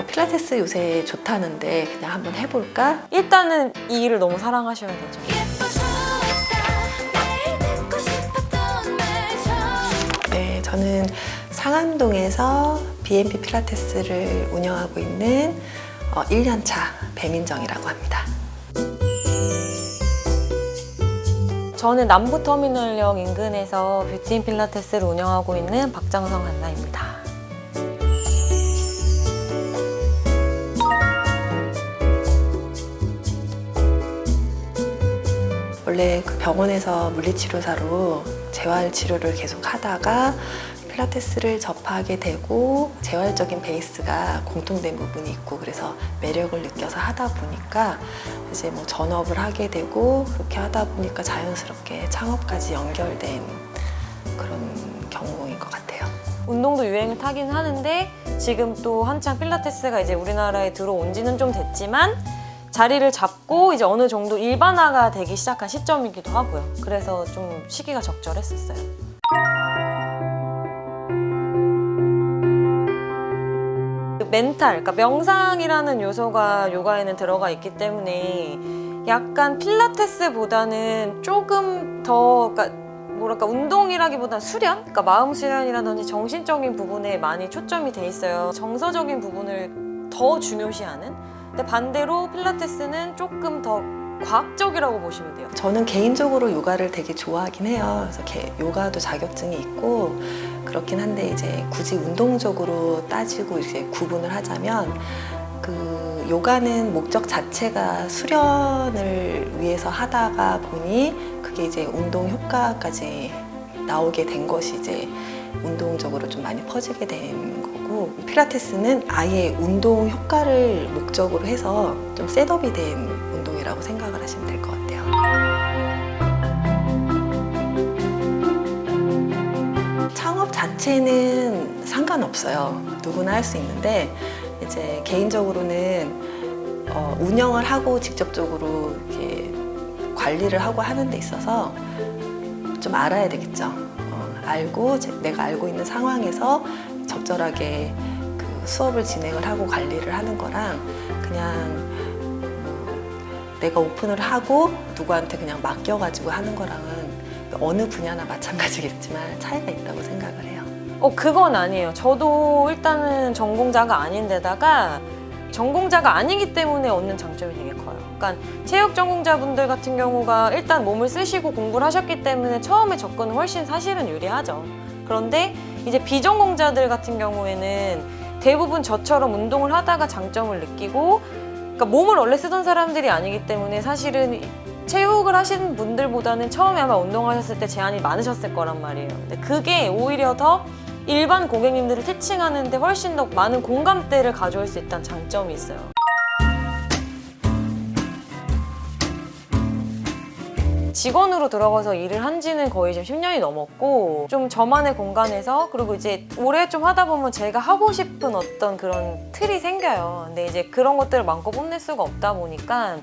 필라테스 요새 좋다는데 그냥 한번 해볼까? 일단은 이 일을 너무 사랑하셔야 되죠. 네, 저는 상암동에서 B&B 필라테스를 운영하고 있는 1년차 배민정이라고 합니다. 저는 남부터미널역 인근에서 뷰티인 필라테스를 운영하고 있는 박장성 한나입니다. 원래 그 병원에서 물리치료사로 재활치료를 계속 하다가 필라테스를 접하게 되고 재활적인 베이스가 공통된 부분이 있고 그래서 매력을 느껴서 하다 보니까 이제 뭐 전업을 하게 되고 그렇게 하다 보니까 자연스럽게 창업까지 연결된 그런 경우인 것 같아요. 운동도 유행을 타긴 하는데 지금 또 한창 필라테스가 이제 우리나라에 들어온 지는 좀 됐지만 자리를 잡고 이제 어느 정도 일반화가 되기 시작한 시점이기도 하고요. 그래서 좀 시기가 적절했었어요. 멘탈, 그러니까 명상이라는 요소가 요가에는 들어가 있기 때문에 약간 필라테스보다는 조금 더, 그러니까 뭐랄까 운동이라기보다는 수련? 그러니까 마음 수련이라든지 정신적인 부분에 많이 초점이 돼 있어요. 정서적인 부분을 더 중요시하는. 근데 반대로 필라테스는 조금 더 과학적이라고 보시면 돼요. 저는 개인적으로 요가를 되게 좋아하긴 해요. 그래서 요가도 자격증이 있고 그렇긴 한데 이제 굳이 운동적으로 따지고 이제 구분을 하자면 그 요가는 목적 자체가 수련을 위해서 하다가 보니 그게 이제 운동 효과까지 나오게 된 것이 이제 운동적으로 좀 많이 퍼지게 된 거고 필라테스는 아예 운동 효과를 목적으로 해서 좀 셋업이 된 운동이라고 생각을 하시면 될 것 같아요. 창업 자체는 상관없어요. 누구나 할 수 있는데 이제 개인적으로는 운영을 하고 직접적으로 이렇게 관리를 하고 하는 데 있어서 좀 알아야 되겠죠. 알고 내가 알고 있는 상황에서 적절하게 그 수업을 진행을 하고 관리를 하는 거랑 그냥 뭐 내가 오픈을 하고 누구한테 그냥 맡겨가지고 하는 거랑은 어느 분야나 마찬가지겠지만 차이가 있다고 생각을 해요. 그건 아니에요. 저도 일단은 전공자가 아닌데다가 전공자가 아니기 때문에 얻는 장점이 되게 커요. 그러니까 체육 전공자분들 같은 경우가 일단 몸을 쓰시고 공부를 하셨기 때문에 처음에 접근은 훨씬 사실은 유리하죠. 그런데 이제 비전공자들 같은 경우에는 대부분 저처럼 운동을 하다가 장점을 느끼고 그러니까 몸을 원래 쓰던 사람들이 아니기 때문에 사실은 체육을 하시는 분들보다는 처음에 아마 운동하셨을 때 제한이 많으셨을 거란 말이에요. 근데 그게 오히려 더 일반 고객님들을 티칭하는데 훨씬 더 많은 공감대를 가져올 수 있다는 장점이 있어요. 직원으로 들어가서 일을 한 지는 거의 지금 10년이 넘었고 좀 저만의 공간에서 그리고 이제 오래 좀 하다 보면 제가 하고 싶은 어떤 그런 틀이 생겨요. 근데 이제 그런 것들을 마음껏 뽐낼 수가 없다 보니까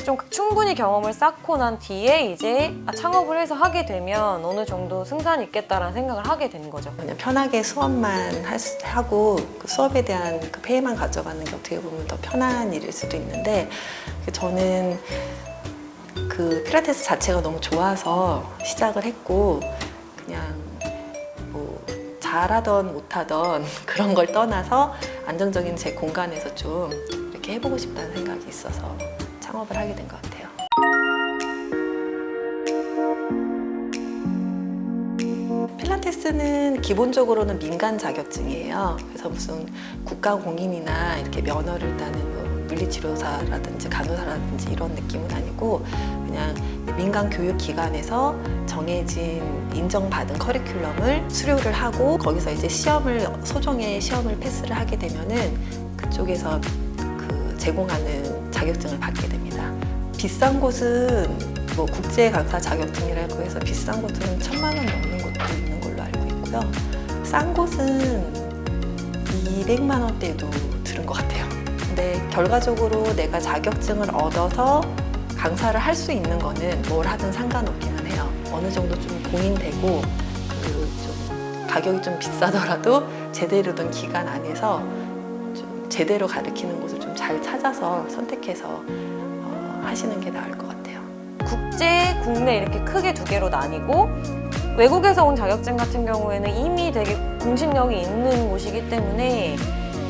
좀 충분히 경험을 쌓고 난 뒤에 이제 창업을 해서 하게 되면 어느 정도 승산이 있겠다라는 생각을 하게 되는 거죠. 그냥 편하게 수업만 하고 그 수업에 대한 그 페이만 가져가는 게 어떻게 보면 더 편한 일일 수도 있는데 저는 그 필라테스 자체가 너무 좋아서 시작을 했고 그냥 뭐 잘하던 못하던 그런 걸 떠나서 안정적인 제 공간에서 좀 이렇게 해보고 싶다는 생각이 있어서 창업을 하게 된 것 같아요. 필라테스는 기본적으로는 민간 자격증이에요. 그래서 무슨 국가공인이나 이렇게 면허를 따는 뭐 물리치료사라든지 간호사라든지 이런 느낌은 아니고 그냥 민간 교육기관에서 정해진 인정받은 커리큘럼을 수료를 하고 거기서 이제 소정의 시험을 패스를 하게 되면은 그쪽에서 그 제공하는 자격증을 받게 됩니다. 비싼 곳은 뭐 국제 강사 자격증이라고 해서 비싼 곳은 1,000만 원 넘는 곳도 있는 걸로 알고 있고요. 싼 곳은 200만 원대도 들은 것 같아요. 근데 결과적으로 내가 자격증을 얻어서 강사를 할 수 있는 거는 뭘 하든 상관없기는 해요. 어느 정도 좀 공인되고 좀 가격이 좀 비싸더라도 제대로 된 기간 안에서 좀 제대로 가르치는 곳을 좀 잘 찾아서 선택해서 하시는 게 나을 것 같아요. 국제, 국내 이렇게 크게 두 개로 나뉘고 외국에서 온 자격증 같은 경우에는 이미 되게 공신력이 있는 곳이기 때문에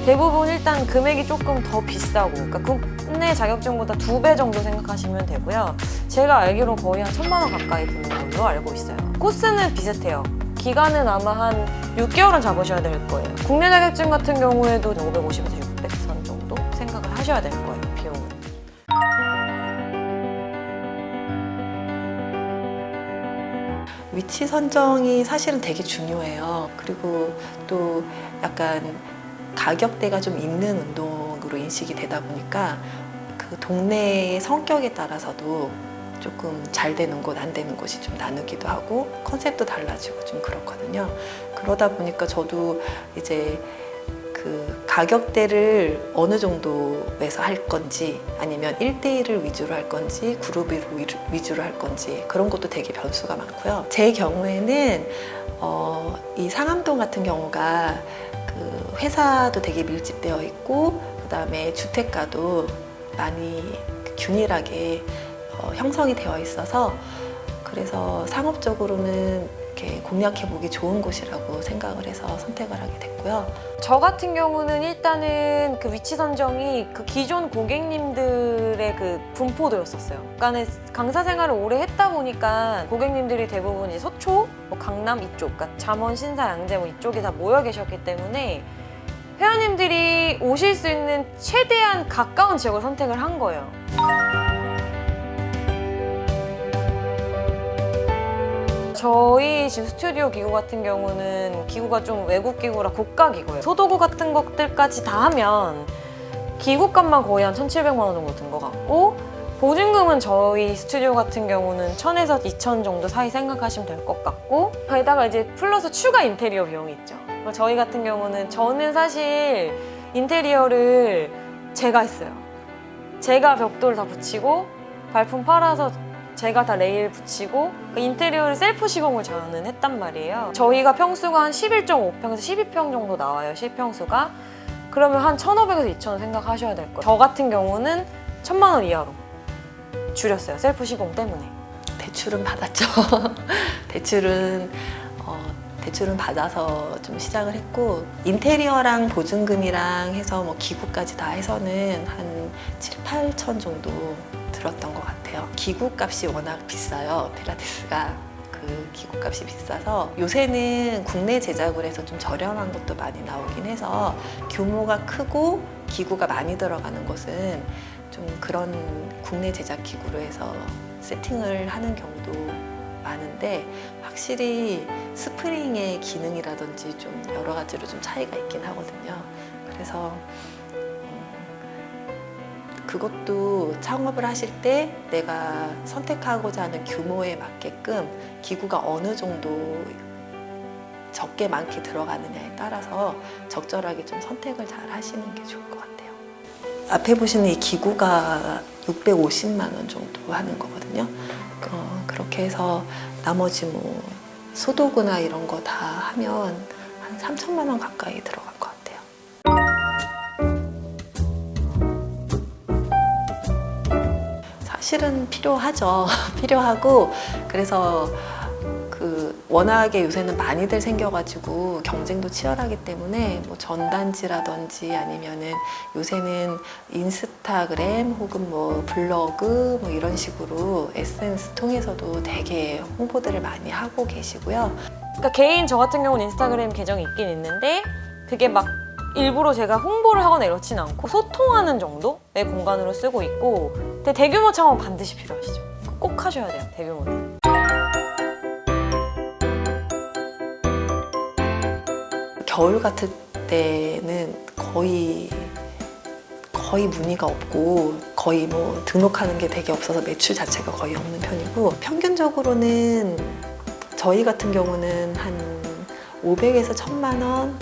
대부분 일단 금액이 조금 더 비싸고, 그러니까 국내 자격증보다 2배 정도 생각하시면 되고요. 제가 알기로 거의 한 1,000만 원 가까이 드는 걸로 알고 있어요. 코스는 비슷해요. 기간은 아마 한 6개월은 잡으셔야 될 거예요. 국내 자격증 같은 경우에도 550에서 600선 정도 생각을 하셔야 될 거예요, 비용은. 위치 선정이 사실은 되게 중요해요. 그리고 또 약간 가격대가 좀 있는 운동으로 인식이 되다 보니까 그 동네의 성격에 따라서도 조금 잘 되는 곳, 안 되는 곳이 좀 나누기도 하고 컨셉도 달라지고 좀 그렇거든요. 그러다 보니까 저도 이제 그 가격대를 어느 정도에서 할 건지 아니면 1대1을 위주로 할 건지 그룹을 위주로 할 건지 그런 것도 되게 변수가 많고요. 제 경우에는 이 상암동 같은 경우가 그 회사도 되게 밀집되어 있고 그다음에 주택가도 많이 균일하게 형성이 되어 있어서 그래서 상업적으로는 이렇게 공략해보기 좋은 곳이라고 생각을 해서 선택을 하게 됐고요. 저 같은 경우는 일단은 그 위치 선정이 그 기존 고객님들의 그 분포도였었어요. 그러니까 강사 생활을 오래 했다 보니까 고객님들이 대부분 이제 서초, 뭐 강남 이쪽, 그러니까 잠원, 신사, 양재 뭐 이쪽에 다 모여 계셨기 때문에 회원님들이 오실 수 있는 최대한 가까운 지역을 선택을 한 거예요. 저희 지금 스튜디오 기구 같은 경우는 기구가 좀 외국 기구라 고가 기구예요. 소도구 같은 것들까지 다 하면 기구값만 거의 한 1,700만 원 정도 든 것 같고 보증금은 저희 스튜디오 같은 경우는 1,000에서 2,000 정도 사이 생각하시면 될 것 같고 거기다가 이제 플러스 추가 인테리어 비용이 있죠. 저희 같은 경우는 저는 사실 인테리어를 제가 했어요. 제가 벽돌 다 붙이고 발품 팔아서 제가 다 레일 붙이고 그 인테리어를 셀프 시공을 저는 했단 말이에요. 저희가 평수가 한 11.5평에서 12평 정도 나와요, 실평수가. 그러면 한 1,500에서 2,000원 생각하셔야 될 거예요. 저 같은 경우는 1,000만 원 이하로 줄였어요, 셀프 시공 때문에. 대출은 받았죠. 대출은 받아서 좀 시작을 했고 인테리어랑 보증금이랑 해서 뭐 기구까지 다 해서는 한 7, 8천 정도 들었던 것 같아요. 기구값이 워낙 비싸요. 필라테스가 그 기구값이 비싸서 요새는 국내 제작을 해서 좀 저렴한 것도 많이 나오긴 해서 규모가 크고 기구가 많이 들어가는 곳은 좀 그런 국내 제작 기구로 해서 세팅을 하는 경우도 많은데 확실히 스프링의 기능이라든지 좀 여러 가지로 좀 차이가 있긴 하거든요. 그래서 그것도 창업을 하실 때 내가 선택하고자 하는 규모에 맞게끔 기구가 어느 정도 적게 많게 들어가느냐에 따라서 적절하게 좀 선택을 잘 하시는 게 좋을 것 같아요. 앞에 보시는 이 기구가 650만 원 정도 하는 거거든요. 그렇게 해서 나머지 뭐 소도구나 이런 거 다 하면 한 3천만 원 가까이 들어갈 것 같아요. 사실은 필요하죠. 필요하고 그래서 워낙에 요새는 많이들 생겨가지고 경쟁도 치열하기 때문에 뭐 전단지라든지 아니면은 요새는 인스타그램 혹은 뭐 블로그 뭐 이런 식으로 SNS 통해서도 되게 홍보들을 많이 하고 계시고요. 그러니까 개인 저 같은 경우는 인스타그램 계정이 있긴 있는데 그게 막 일부러 제가 홍보를 하거나 이렇진 않고 소통하는 정도의 공간으로 쓰고 있고 근데 대규모 창업 반드시 필요하시죠. 꼭 하셔야 돼요, 대규모는. 겨울 같을 때는 거의 문의가 없고 거의 뭐 등록하는 게 되게 없어서 매출 자체가 거의 없는 편이고 평균적으로는 저희 같은 경우는 한 500에서 1,000만 원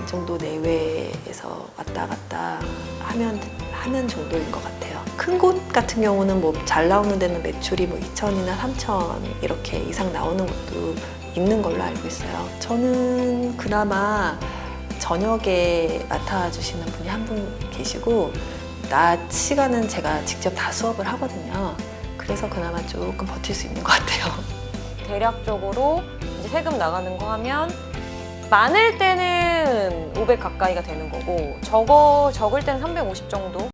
정도 내외에서 왔다 갔다 하는 정도인 것 같아요. 큰 곳 같은 경우는 뭐 잘 나오는 데는 매출이 뭐 2,000이나 3,000 이렇게 이상 나오는 것도 있는 걸로 알고 있어요. 저는 그나마 저녁에 맡아주시는 분이 한 분 계시고 낮 시간은 제가 직접 다 수업을 하거든요. 그래서 그나마 조금 버틸 수 있는 것 같아요. 대략적으로 이제 세금 나가는 거 하면 많을 때는 500 가까이가 되는 거고 적을 때는 350 정도.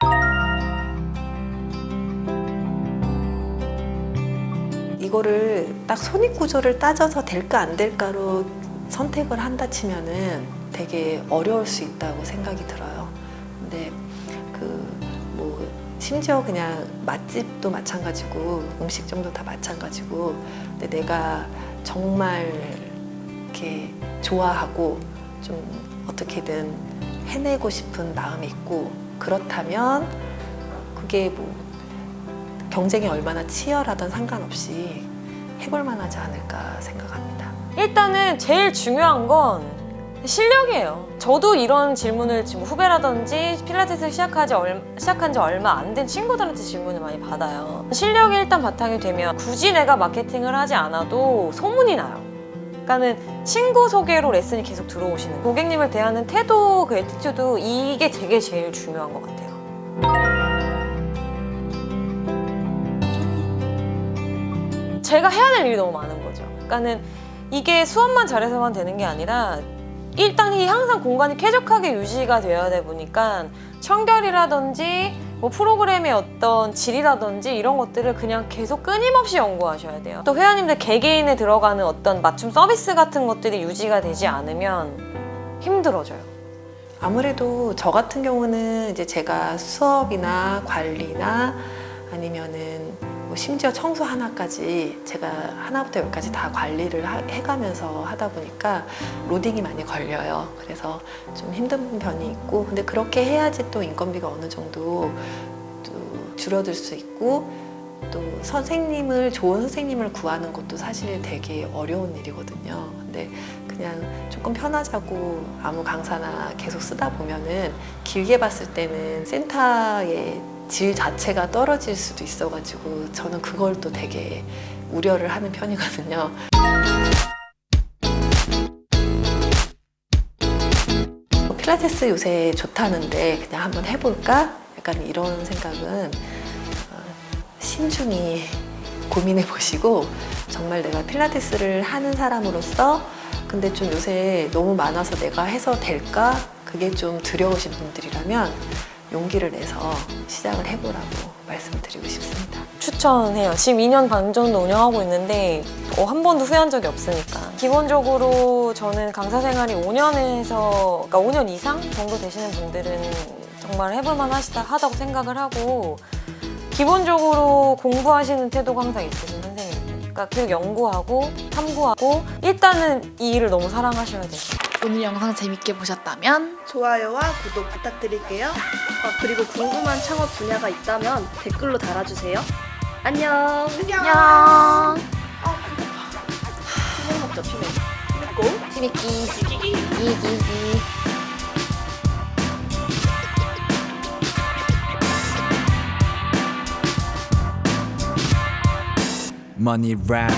이거를 딱 손익 구조를 따져서 될까 안 될까로 선택을 한다 치면은 되게 어려울 수 있다고 생각이 들어요. 근데 뭐 심지어 그냥 맛집도 마찬가지고 음식점도 다 마찬가지고 근데 내가 정말 이렇게 좋아하고 좀 어떻게든 해내고 싶은 마음이 있고 그렇다면 그게 뭐 경쟁이 얼마나 치열하든 상관없이 해볼 만하지 않을까 생각합니다. 일단은 제일 중요한 건 실력이에요. 저도 이런 질문을 지금 후배라든지 필라테스 시작한 지 얼마 안 된 친구들한테 질문을 많이 받아요. 실력이 일단 바탕이 되면 굳이 내가 마케팅을 하지 않아도 소문이 나요. 그러니까는 친구 소개로 레슨이 계속 들어오시는 고객님을 대하는 태도, 그 애티튜드 이게 되게 제일 중요한 것 같아요. 제가 해야 될 일이 너무 많은 거죠. 그러니까는 이게 수업만 잘해서만 되는 게 아니라 일단 항상 공간이 쾌적하게 유지가 되어야 돼 보니까 청결이라든지 뭐 프로그램의 어떤 질이라든지 이런 것들을 그냥 계속 끊임없이 연구하셔야 돼요. 또 회원님들 개개인에 들어가는 어떤 맞춤 서비스 같은 것들이 유지가 되지 않으면 힘들어져요. 아무래도 저 같은 경우는 이제 제가 수업이나 관리나 아니면은 뭐 심지어 청소 하나까지 제가 하나부터 열까지 다 관리를 해가면서 하다 보니까 로딩이 많이 걸려요. 그래서 좀 힘든 편이 있고 근데 그렇게 해야지 또 인건비가 어느 정도 또 줄어들 수 있고 또 좋은 선생님을 구하는 것도 사실 되게 어려운 일이거든요. 근데 그냥 조금 편하자고 아무 강사나 계속 쓰다 보면은 길게 봤을 때는 센터의 질 자체가 떨어질 수도 있어가지고 저는 그걸 또 되게 우려를 하는 편이거든요. 필라테스 요새 좋다는데 그냥 한번 해볼까? 약간 이런 생각은 신중히 고민해 보시고 정말 내가 필라테스를 하는 사람으로서 근데 좀 요새 너무 많아서 내가 해서 될까? 그게 좀 두려우신 분들이라면 용기를 내서 시작을 해보라고 말씀을 드리고 싶습니다. 추천해요. 지금 2년 반 정도 운영하고 있는데 한 번도 후회한 적이 없으니까. 기본적으로 저는 강사 생활이 5년에서 그러니까 5년 이상 정도 되시는 분들은 정말 해볼만 하다고 생각을 하고 기본적으로 공부하시는 태도가 항상 있으신 선생님들. 그러니까 계속 연구하고 탐구하고 일단은 이 일을 너무 사랑하셔야 돼요. 오늘 영상 재밌게 보셨다면 좋아요와 구독 부탁드릴게요. 그리고 궁금한 창업 분야가 있다면 댓글로 달아주세요. 안녕. 안녕. 피맥 먹자, 피맥. 피미끼 이기기 Money rap